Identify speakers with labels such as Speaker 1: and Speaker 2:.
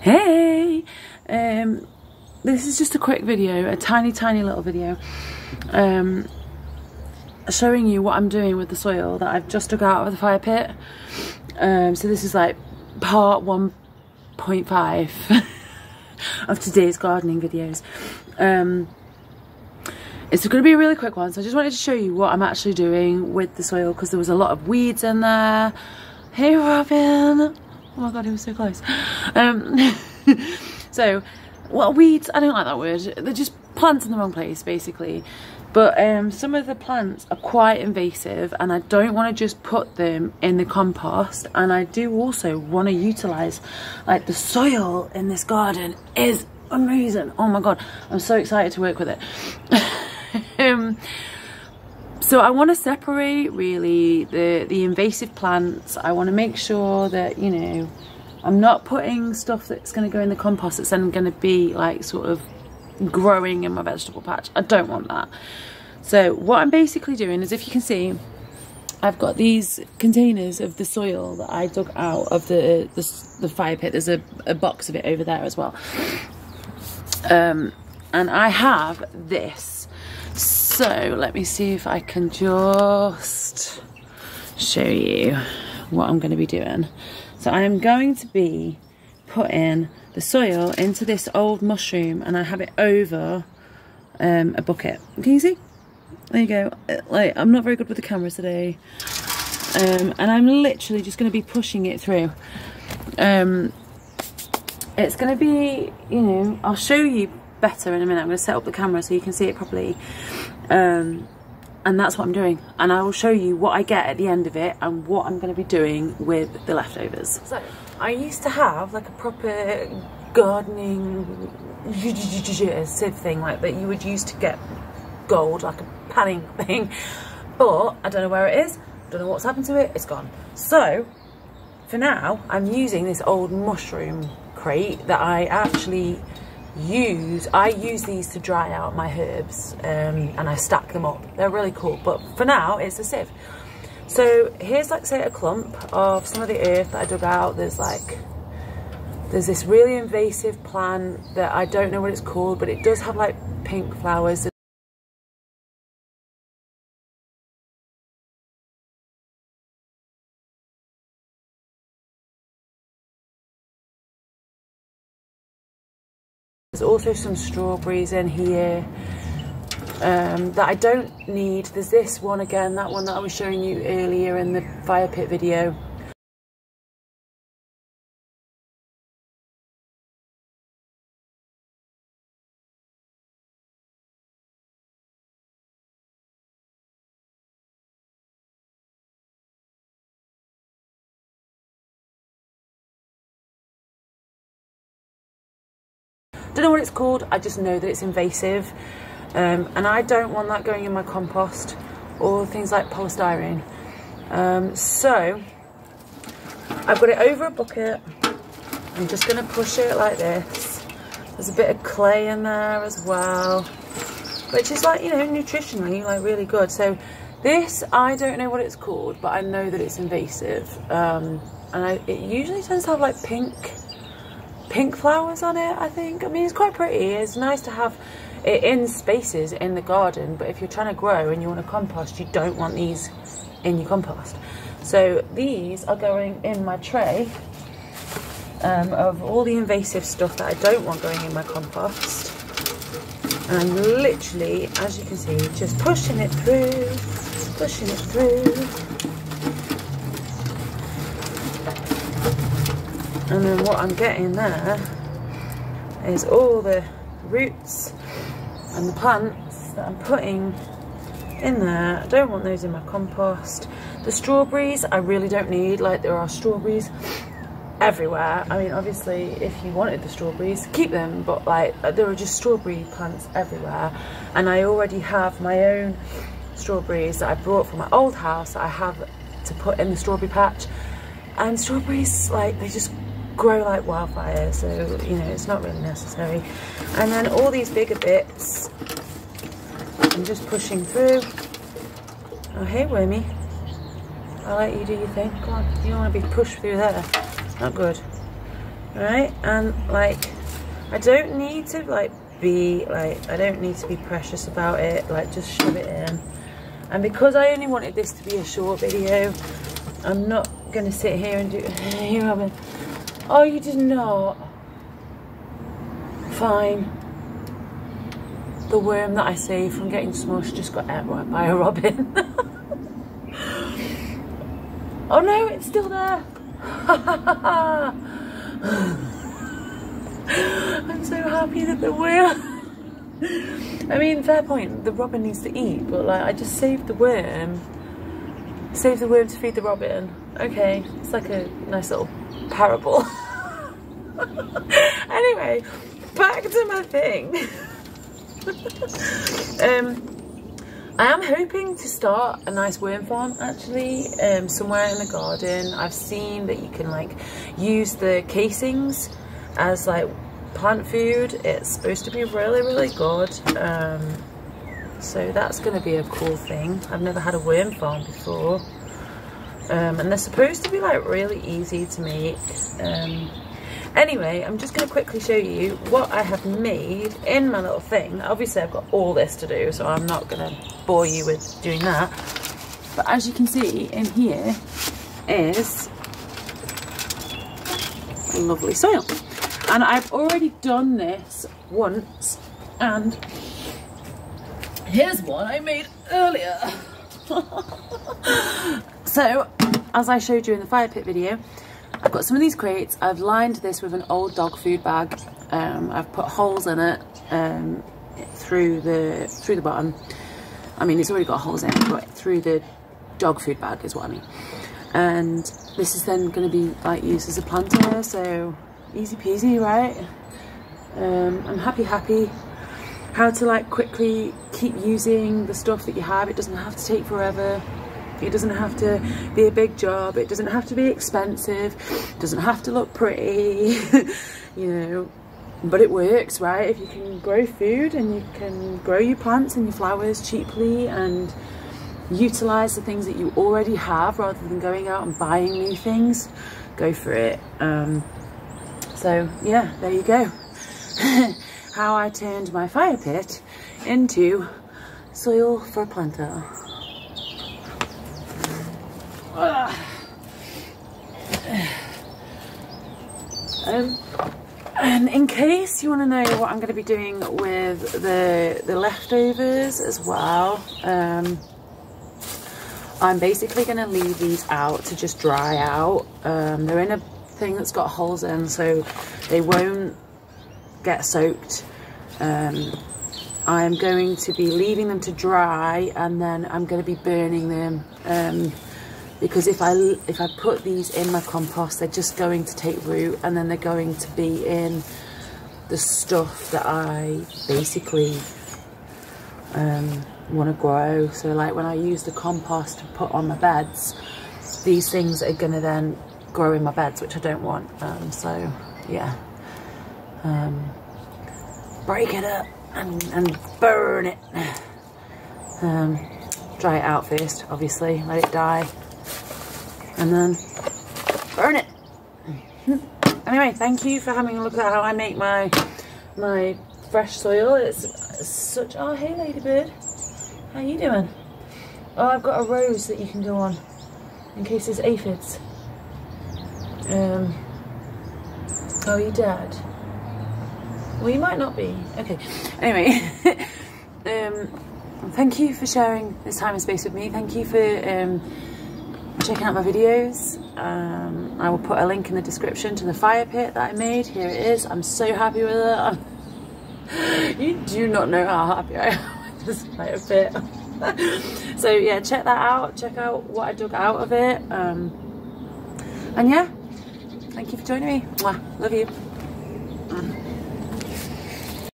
Speaker 1: Hey, this is just a quick video, a tiny little video, showing you what I'm doing with the soil that I've just dug out of the fire pit. So this is like part 1.5 of today's gardening videos. It's going to be a really quick one, so I just wanted to show you what I'm actually doing with the soil, because there was a lot of weeds in there. Hey Robin! Oh my god, he was so close. So, well, weeds, I don't like that word. They're just plants in the wrong place, basically. But some of the plants are quite invasive, and I don't want to just put them in the compost. And I do also want to utilise, like, the soil in this garden is amazing. Oh my god, I'm so excited to work with it. So I want to separate really the invasive plants. I want to make sure that, you know, I'm not putting stuff that's going to go in the compost that's then going to be like sort of growing in my vegetable patch. I don't want that. So what I'm basically doing is, if you can see, I've got these containers of the soil that I dug out of the fire pit. There's a box of it over there as well. And I have this. So let me see if I can just show you what I'm going to be doing. So I am going to be putting the soil into this old mushroom, and I have it over a bucket. Can you see? There you go. Like, I'm not very good with the camera today. And I'm literally just going to be pushing it through. It's going to be, you know, I'll show you better in a minute. I'm going to set up the camera so you can see it properly. And that's what I'm doing, and I will show you what I get at the end of it and what I'm going to be doing with the leftovers. So I used to have like a proper gardening sieve thing, like that you would use to get gold, like a panning thing, but I don't know where it is, don't know what's happened to it, it's gone. So for now I'm using this old mushroom crate that I actually use these to dry out my herbs, and I stack them up. They're really cool, but for now it's a sieve. So here's, like, say, a clump of some of the earth that I dug out. There's this really invasive plant that I don't know what it's called, but it does have like pink flowers. There's also some strawberries in here that I don't need. There's this one again, that one that I was showing you earlier in the fire pit video. Don't know what it's called, I just know that it's invasive, and I don't want that going in my compost or things like polystyrene. So I've got it over a bucket. I'm just going to push it like this. There's a bit of clay in there as well, which is, like, you know, nutritionally like really good. So this, I don't know what it's called, but I know that it's invasive, and it usually tends to have like pink flowers on it, I think. I mean, it's quite pretty. It's nice to have it in spaces in the garden, but if you're trying to grow and you want to compost, you don't want these in your compost. So these are going in my tray of all the invasive stuff that I don't want going in my compost. And I'm literally, as you can see, just pushing it through. And then what I'm getting there is all the roots and the plants that I'm putting in there. I don't want those in my compost. The strawberries I really don't need. Like, there are strawberries everywhere. I mean, obviously if you wanted the strawberries, keep them, but like, there are just strawberry plants everywhere. And I already have my own strawberries that I brought from my old house that I have to put in the strawberry patch. And strawberries, like, they just grow like wildfire, so, you know, it's not really necessary. And then all these bigger bits I'm just pushing through. Oh, hey Wormy, I'll let you do your thing. Go on, you don't want to be pushed through there, not good. right? And like, I don't need to like be like, I don't need to be precious about it, like just shove it in. And because I only wanted this to be a short video, I'm not gonna sit here and do, hey Robin, oh you did not, fine. The worm that I saved from getting smushed just got ate right by a robin. Oh no, it's still there. I'm so happy that the worm, I mean, fair point, the robin needs to eat, but like I just saved the worm. Save the worm to feed the robin. Okay, it's like a nice little parable. Anyway, back to my thing. I am hoping to start a nice worm farm actually, somewhere in the garden. I've seen that you can like use the casings as like plant food. It's supposed to be really, really good. So that's going to be a cool thing. I've never had a worm farm before. And they're supposed to be like really easy to make. Anyway, I'm just going to quickly show you what I have made in my little thing. Obviously I've got all this to do, so I'm not going to bore you with doing that. But as you can see, in here is lovely soil. And I've already done this once, and here's one I made earlier. So, as I showed you in the fire pit video, I've got some of these crates. I've lined this with an old dog food bag. I've put holes in it through the bottom. I mean, it's already got holes in it, but through the dog food bag is what I mean. And this is then going to be like used as a planter, so easy peasy, right? I'm happy how to like quickly keep using the stuff that you have. It doesn't have to take forever. It doesn't have to be a big job. It doesn't have to be expensive. It doesn't have to look pretty, you know, but it works, right? If you can grow food and you can grow your plants and your flowers cheaply and utilize the things that you already have rather than going out and buying new things, go for it. So yeah, there you go. How I turned my fire pit into soil for a planter. And in case you want to know what I'm going to be doing with the leftovers as well, I'm basically going to leave these out to just dry out. They're in a thing that's got holes in, so they won't get soaked. I'm going to be leaving them to dry, and then I'm going to be burning them. Because if I put these in my compost, they're just going to take root, and then they're going to be in the stuff that I basically want to grow. So like when I use the compost to put on my beds, these things are going to then grow in my beds, which I don't want. So yeah, break it up and burn it. Dry it out first, obviously, let it die, and then burn it. Anyway, thank you for having a look at how I make my fresh soil. It's such, oh hey ladybird, how you doing? Oh, I've got a rose that you can go on in case there's aphids. Oh, you dead? Well, you might not be. Okay, anyway. Thank you for sharing this time and space with me. Thank you for checking out my videos. I will put a link in the description to the fire pit that I made. Here it is. I'm so happy with it. You do not know how happy I am with this fire pit. So yeah, check that out. Check out what I dug out of it. And yeah, thank you for joining me. Mwah. Love you.